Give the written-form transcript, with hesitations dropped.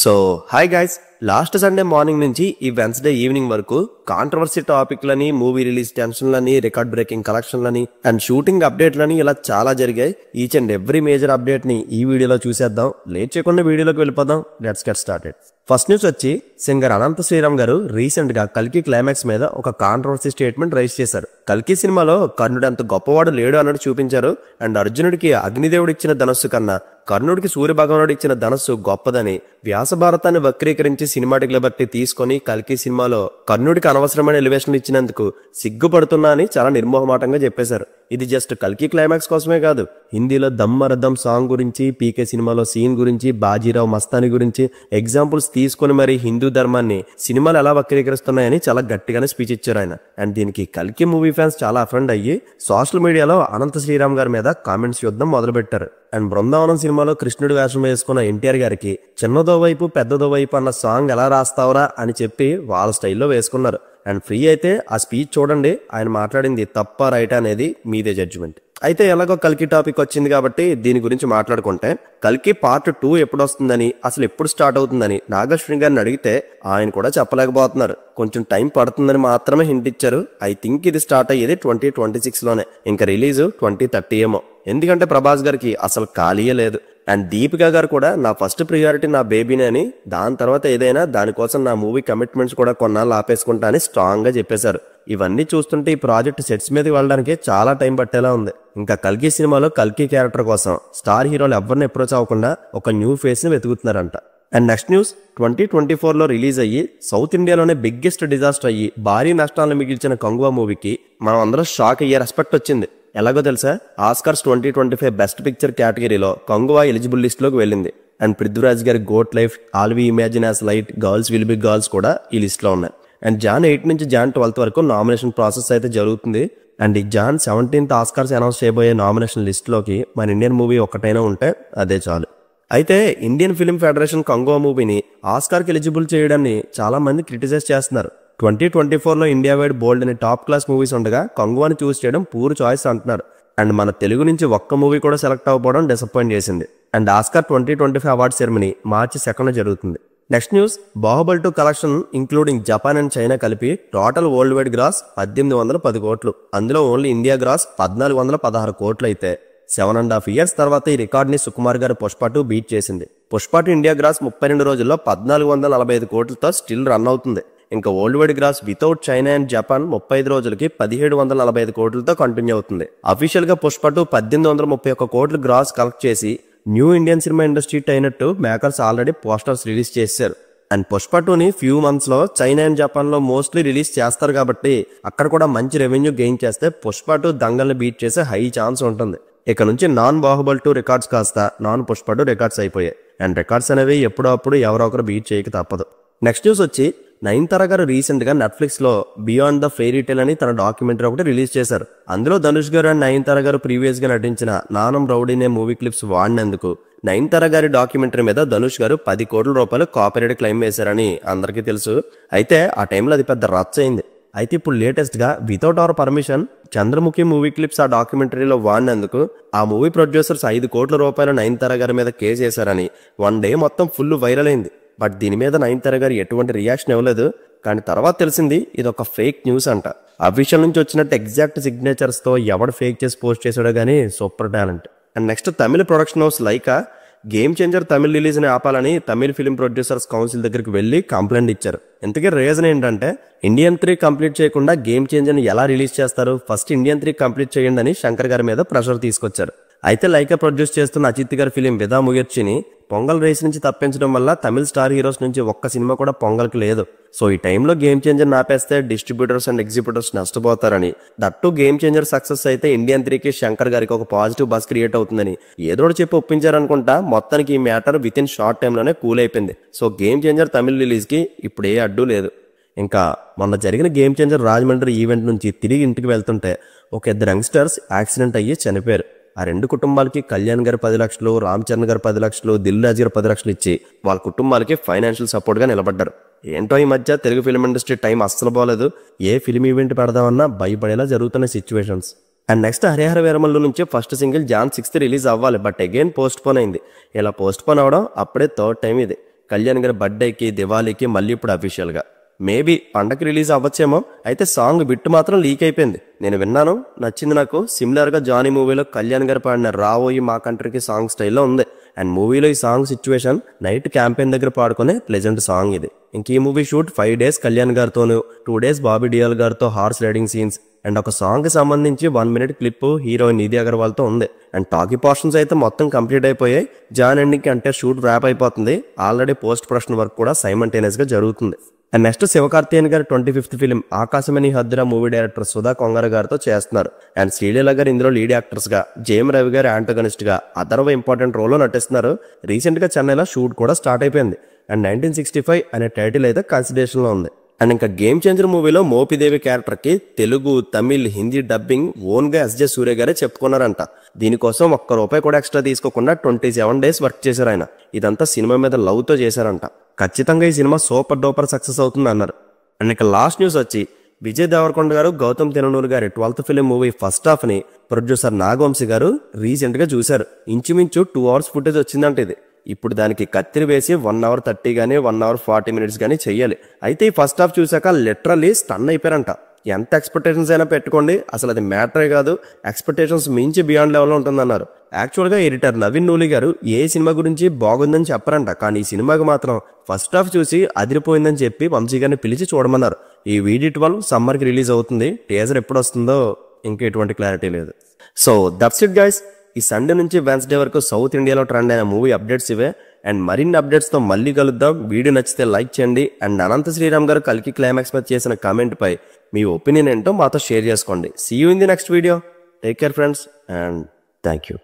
So hi guys, last Sunday morning నుంచి ఈ Wednesday evening వరకు కాంట్రవర్సీ టాపిక్లని, మూవీ రిలీజ్ టెన్షన్లని, రికార్డ్ బ్రేకింగ్ కలెక్షన్లని అండ్ షూటింగ్ అప్డేట్లని ఇలా చాలా జరిగాయి. Each and every major update ని ఈ వీడియోలో చూసేద్దాం. లేట్ చేయకుండా వీడియోలోకి వెళ్ళిపోదాం. Let's get started. First news వచ్చి సింగర్ అనంత శ్రీరామ్ గారు రీసెంట్ గా కల్కి క్లైమాక్స్ మీద ఒక కాంట్రవర్సీ స్టేట్మెంట్ రైజ్ చేశారు. కల్కి సినిమాలో కర్ణుడు అంత గొప్పవాడు లేడు అన్నట్టు చూపించారు. అండ్ అర్జునుడికి అగ్నిదేవుడు ఇచ్చిన ధనస్సు కన్నా కర్ణుడికి సూర్యభగవానుడు ఇచ్చిన ధనస్సు గొప్పదని వ్యాస భారతాన్ని వక్రీకరించి సినిమాటిక్ లిబర్టీ తీసుకొని కల్కి సినిమాలో కర్ణుడికి అనవసరమైన ఎలివేషన్లు ఇచ్చినందుకు సిగ్గుపడుతున్నా అని చాలా నిర్మోహమాటంగా చెప్పేశారు. ఇది జస్ట్ కల్కి క్లైమాక్స్ కోసమే కాదు, హిందీలో దమ్మరదం సాంగ్ గురించి, పీకే సినిమాలో సీన్ గురించి, బాజీరావు మస్తాని గురించి ఎగ్జాంపుల్స్ తీసుకొని మరి హిందూ ధర్మాన్ని సినిమాలు ఎలా వక్రీకరిస్తున్నాయని చాలా గట్టిగానే స్పీచ్ ఇచ్చారు ఆయన. అండ్ దీనికి కల్కి మూవీ ఫ్యాన్స్ చాలా అఫెండ్ అయ్యి సోషల్ మీడియాలో అనంత శ్రీరామ్ గారి మీద కామెంట్స్ యుద్ధం మొదలుపెట్టారు. అండ్ బృందావనం సినిమాలో కృష్ణుడి వేషం వేసుకున్న ఎన్టీఆర్ గారికి చిన్నదో వైపు పెద్దదో వైపు అన్న సాంగ్ ఎలా రాస్తావరా అని చెప్పి వాళ్ళ స్టైల్లో వేసుకున్నారు. అండ్ ఫ్రీ అయితే ఆ స్పీచ్ చూడండి, ఆయన మాట్లాడింది తప్ప రైట్ అనేది మీదే జడ్జిమెంట్. అయితే ఎలాగో కల్కి టాపిక్ వచ్చింది కాబట్టి దీని గురించి మాట్లాడుకుంటే, కల్కి పార్ట్ 2 ఎప్పుడు వస్తుందని, అసలు ఎప్పుడు స్టార్ట్ అవుతుందని నాగశ్విని గారిని అడిగితే ఆయన కూడా చెప్పలేకపోతున్నారు. కొంచెం టైం పడుతుందని మాత్రమే హింట్ ఇచ్చారు. ఐ థింక్ ఇది స్టార్ట్ అయ్యేది 2026 లోనే, ఇంకా రిలీజ్ 2030 ఏమో. ఎందుకంటే ప్రభాస్ గారికి అసలు ఖాళీయే లేదు. అండ్ దీపికా గారు కూడా నా ఫస్ట్ ప్రియారిటీ నా బేబీనే అని, దాని తర్వాత ఏదైనా దానికోసం నా మూవీ కమిట్మెంట్స్ కూడా కొన్నాళ్ళు ఆపేసుకుంటా అని స్ట్రాంగ్ గా చెప్పేశారు. ఇవన్నీ చూస్తుంటే ఈ ప్రాజెక్ట్ సెట్స్ మీదకి వెళ్ళడానికి చాలా టైం పట్టేలా ఉంది. ఇంకా కల్కి సినిమాలో కల్కి క్యారెక్టర్ కోసం స్టార్ హీరోలు ఎవరిని అప్రోచ్ అవ్వకుండా ఒక న్యూ ఫేస్ ని వెతుకుతున్నారంట. అండ్ నెక్స్ట్ న్యూస్, 2024లో రిలీజ్ అయ్యి సౌత్ ఇండియాలోనే బిగ్గెస్ట్ డిజాస్టర్ అయ్యి భారీ నష్టాలను మిగిల్చిన కంగువా మూవీకి మనం అందరం షాక్ అయ్యే రెస్పెక్ట్ వచ్చింది. ఎలాగో తెలుసా, ఆస్కర్స్ 2025 బెస్ట్ పిక్చర్ కేటగిరీలో కంగువా ఎలిజిబుల్ లిస్ట్ లోకి వెళ్ళింది. అండ్ పృథ్వీరాజ్ గారి Goat Life, all we imagine as light, girls will be girls కూడా ఈ లిస్ట్ లో ఉన్నాయి. అండ్ జాన్ 8 నుంచి జాన్ 12 వరకు నామినేషన్ ప్రాసెస్ అయితే జరుగుతుంది. అండ్ ఈ జాన్ 17th ఆస్కర్స్ అనౌన్స్ చేయబోయే నామినేషన్ లిస్ట్ లోకి మన ఇండియన్ మూవీ ఒక్కటైనా ఉంటే అదే చాలు. అయితే ఇండియన్ ఫిల్మ్ ఫెడరేషన్ కంగువా మూవీని ఆస్కార్కి ఎలిజిబుల్ చేయడాన్ని చాలా మంది క్రిటిసైజ్ చేస్తున్నారు. 2024లో ఇండియా వైడ్ బోల్డ్ అనే టాప్ క్లాస్ మూవీస్ ఉండగా కంగువాని చూస్ చేయడం పూర్ చాయిస్ అంటున్నారు. అండ్ మన తెలుగు నుంచి ఒక్క మూవీ కూడా సెలెక్ట్ అవ్వకపోవడం డిసప్పాయింట్ చేసింది. అండ్ ఆస్కార్ 2025 అవార్డ్ సెరమనీ మార్చి 2న జరుగుతుంది. Next news, Baahubali 2 collection including Japan and China కలిపి టోటల్ వరల్డ్ వైడ్ గ్రాస్ 1810 కోట్లు. అందులో ఓన్లీ ఇండియా గ్రాస్ 1416 కోట్లు అయితే 7.5 years తర్వాత ఈ రికార్డ్ ని సుకుమార్ గారు పుష్ప 2 బీట్ చేసింది. పుష్ప 2 ఇండియా గ్రాస్ 32 రోజుల్లో 1445 కోట్లతో స్టిల్ రన్ అవుతుంది. ఇంకా world wide gross without China and Japan 35 రోజులకి 1745 కోట్లతో కంటిన్యూ అవుతుంది. అఫీషియల్ గా పుష్ప 2 1831 కోట్లు గ్రాస్ కలెక్ట్ చేసి న్యూ ఇండియన్ సినిమా ఇండస్ట్రీ అయినట్టు మేకర్స్ ఆల్రెడీ పోస్టర్స్ రిలీజ్ చేశారు. అండ్ పుష్ప 2ని ఫ్యూ మంత్స్ లో చైనా అండ్ జపాన్ లో మోస్ట్లీ రిలీజ్ చేస్తారు కాబట్టి అక్కడ కూడా మంచి రెవెన్యూ గెయిన్ చేస్తే పుష్ప 2 దంగల్ని బీట్ చేసే హై ఛాన్స్ ఉంటుంది. ఇక నుంచి నాన్ బాహుబలి 2 రికార్డ్స్ కాస్త నాన్ పుష్ప 2 రికార్డ్స్ అయిపోయాయి. అండ్ రికార్డ్స్ అనేవి ఎప్పుడో అప్పుడు ఎవరో ఒకరు బీట్ చేయక తప్పదు. నెక్స్ట్ న్యూస్ వచ్చి, నయనతార గారు రీసెంట్ గా నెట్ఫ్లిక్స్ లో బియాండ్ ద ఫెయిరీ టేల్ అని తన డాక్యుమెంటరీ ఒకటి రిలీజ్ చేశారు. అందులో ధనుష్ గారు అండ్ నయనతార గారు ప్రీవియస్ గా నటించిన నానం రౌడీ అనే మూవీ క్లిప్స్ వాడినందుకు నయనతార గారి డాక్యుమెంటరీ మీద ధనుష్ గారు 10 కోట్ల రూపాయలు కాపీరైట్ క్లెయిమ్ వేశారని అందరికీ తెలుసు. అయితే ఆ టైంలో అది పెద్ద రచ్చ అయింది. అయితే ఇప్పుడు లేటెస్ట్ గా without hour permission Chandramukhi movie clips ఆ డాక్యుమెంటరీలో వాడినందుకు ఆ మూవీ ప్రొడ్యూసర్స్ 5 కోట్ల రూపాయలు నయనతార గారి మీద కేసు వేశారని 1 day మొత్తం ఫుల్ వైరల్ అయింది. బట్ దీని మీద నయనతార గారు ఎటువంటి రియాక్షన్ ఇవ్వలేదు. కానీ తర్వాత తెలిసింది ఇది ఒక ఫేక్ న్యూస్ అంట. అఫీషియల్ నుంచి వచ్చినట్టు ఎగ్జాక్ట్ సిగ్నేచర్స్ తో ఎవడు ఫేక్ చేసి పోస్ట్ చేసాడో గానీ super talent. And next, Tamil production house Lyca game changer Tamil release ని ఆపాలని తమిళ ఫిలిం ప్రొడ్యూసర్స్ కౌన్సిల్ దగ్గరికి వెళ్లి కంప్లైంట్ ఇచ్చారు. ఇంతకీ రీజన్ ఏంటంటే, ఇండియన్ 3 కంప్లీట్ చేయకుండా గేమ్ చేంజర్ ని ఎలా రిలీజ్ చేస్తారు, ఫస్ట్ ఇండియన్ 3 కంప్లీట్ చేయండి అని శంకర్ గారి మీద ప్రెషర్ తీసుకొచ్చారు. అయితే లైకా ప్రొడ్యూస్ చేస్తున్న అజిత్ గారి ఫిలిం విదా ముయర్చిని పొంగల్ రేస్ నుంచి తప్పించడం వల్ల తమిళ స్టార్ హీరోస్ నుంచి ఒక్క సినిమా కూడా పొంగల్కి లేదు. సో ఈ టైంలో గేమ్ చేంజర్ ఆపేస్తే డిస్ట్రిబ్యూటర్స్ అండ్ ఎగ్జిబ్యూటర్స్ నష్టపోతారని, దట్టు గేమ్ చేంజర్ సక్సెస్ అయితే ఇండియన్ 3కి శంకర్ గారికి ఒక పాజిటివ్ బస్ క్రియేట్ అవుతుందని ఏదో చెప్పి ఒప్పించారనుకుంటా. మొత్తానికి ఈ మ్యాటర్ విత్ ఇన్ షార్ట్ టైంలోనే కూల్ అయిపోయింది. So game changer Tamil release కి ఇప్పుడు ఏ అడ్డు లేదు. ఇంకా మొన్న జరిగిన గేమ్ చేంజర్ రాజమండ్రి ఈవెంట్ నుంచి తిరిగి ఇంటికి వెళ్తుంటే ఒక 2 యంగ్స్టర్స్ యాక్సిడెంట్ అయ్యి చనిపోయారు. ఆ 2 కుటుంబాలకి కళ్యాణ్ గారు 10 లక్షలు, రామ్ చరణ్ గారు 10 లక్షలు, దిల్ రాజు గారు 10 లక్షలు ఇచ్చి వాళ్ళ కుటుంబాలకి ఫైనాన్షియల్ సపోర్ట్ గా నిలబడ్డారు. ఏంటో ఈ మధ్య తెలుగు ఫిల్మ్ ఇండస్ట్రీ టైం అస్సలు బాగలేదు. ఏ ఫిల్మ్ ఈవెంట్ పెడదామన్నా భయపడేలా జరుగుతున్న situations. And next, Harihara Veeramallu నుంచి first single June 6th release అవ్వాలి, బట్ అగైన్ పోస్ట్ పోన్ అయింది. ఇలా పోస్ట్ పోన్ అవడం అప్పుడే 3rd టైం ఇది. కళ్యాణ్ గారి బర్త్డేకి, దివాళీకి, మళ్ళీ ఇప్పుడు అఫీషియల్గా. మేబీ పండగకి రిలీజ్ అవ్వచ్చేమో. అయితే సాంగ్ బిట్ మాత్రం లీక్ అయిపోయింది. నేను విన్నాను, నచ్చింది నాకు. సిమిలర్గా జానీ మూవీలో కళ్యాణ్ గారు పాడిన రావోయి మా కంట్రీకి సాంగ్ స్టైల్లో ఉంది. అండ్ మూవీలో ఈ సాంగ్ సిచ్యువేషన్ నైట్ క్యాంపెయిన్ దగ్గర పాడుకునే ప్లెజెంట్ సాంగ్ ఇది. ఇంక ఈ మూవీ షూట్ 5 days కళ్యాణ్ గారితోనూ, 2 days బాబీ డియోల్ గారితో హార్స్ రైడింగ్ సీన్స్ అండ్ ఒక సాంగ్ కి సంబంధించి 1 minute clip heroine Nidhi Agarwal తో ఉంది. అండ్ టాకీ పోర్షన్స్ అయితే మొత్తం కంప్లీట్ అయిపోయాయి. జాన్ ఎండింగ్ అంటే షూట్ ర్యాప్ అయిపోతుంది. ఆల్రెడీ పోస్ట్ ప్రొడక్షన్ వర్క్ కూడా సైమల్టేనియస్ గా జరుగుతుంది. అండ్ నెక్స్ట్ శివకార్తికేయన్ గారి 25th ఫిలిం ఆకాశమని హద్దురా మూవీ డైరెక్టర్ సుధా కొంగర గారితో చేస్తున్నారు. అండ్ శ్రీలీల గారు ఇందులో లీడ్ యాక్టర్స్ గా, జేఎం రవి గారు యాంటగనిస్ట్ గా అదర్వ ఇంపార్టెంట్ రోల్ లో నటిస్తున్నారు. రీసెంట్ గా చెన్నైలో షూట్ కూడా స్టార్ట్ అయిపోయింది. అండ్ 1965 అనే టైటిల్ అయితే కన్సిడరేషన్ లో ఉంది. అండ్ ఇంకా గేమ్ చేంజర్ మూవీలో మోపిదేవి క్యారెక్టర్ కి తెలుగు, తమిళ్, హిందీ డబ్బింగ్ ఓన్ గా ఎస్జే సూర్య గారే చెప్పుకున్నారంట. దీనికోసం ₹1 కూడా ఎక్స్ట్రా తీసుకోకుండా 27 days వర్క్ చేశారు ఆయన. ఇదంతా సినిమా మీద లవ్ తో చేశారంట. ఖచ్చితంగా ఈ సినిమా సూపర్ డూపర్ సక్సెస్ అవుతుంది అన్నారు. అండ్ ఇక లాస్ట్ న్యూస్ వచ్చి విజయ్ దేవరకొండ గారు, గౌతమ్ తిరునూరు గారి 12th film movie first half ని ప్రొడ్యూసర్ నాగవంశీ గారు రీసెంట్ గా చూశారు. ఇంచుమించు 2 hours ఫుటేజ్ వచ్చిందంట ఇది. ఇప్పుడు దానికి కత్తిరి వేసి 1 hour 30 కానీ 1 hour 40 minutes కానీ చెయ్యాలి. అయితే ఈ ఫస్ట్ హాఫ్ చూసాక లిటరల్లీ స్టన్ అయిపోయారంట. ఎంత ఎక్స్పెక్టేషన్స్ అయినా పెట్టుకోండి, అసలు అది మ్యాటరే కాదు, ఎక్స్పెక్టేషన్స్ మించి బియాండ్ లెవెల్లో ఉంటుందన్నారు. యాక్చువల్గా ఎడిటర్ నవీన్ నూలి గారు ఏ సినిమా గురించి బాగుందని చెప్పరంట, కానీ ఈ సినిమాకి మాత్రం ఫస్ట్ హాఫ్ చూసి అదిరిపోయిందని చెప్పి వంశీ గారిని పిలిచి చూడమన్నారు. ఈ VD12 సమ్మర్కి రిలీజ్ అవుతుంది. టీజర్ ఎప్పుడు వస్తుందో ఇంకా ఎటువంటి క్లారిటీ లేదు. So that's it guys. ఈ సండే నుంచి వెన్స్డే వరకు సౌత్ ఇండియాలో ట్రెండ్ అయిన మూవీ అప్డేట్స్ ఇవే. అండ్ మరిన్ని అప్డేట్స్తో మళ్ళీ కలుద్దాం. వీడియో నచ్చితే లైక్ చేయండి. అండ్ అనంత శ్రీరామ్ గారు కల్కి క్లైమాక్స్ మీద చేసిన కామెంట్ పై మీ ఒపీనియన్ ఏంటో మాతో షేర్ చేసుకోండి. See you in the next video. Take care friends and thank you.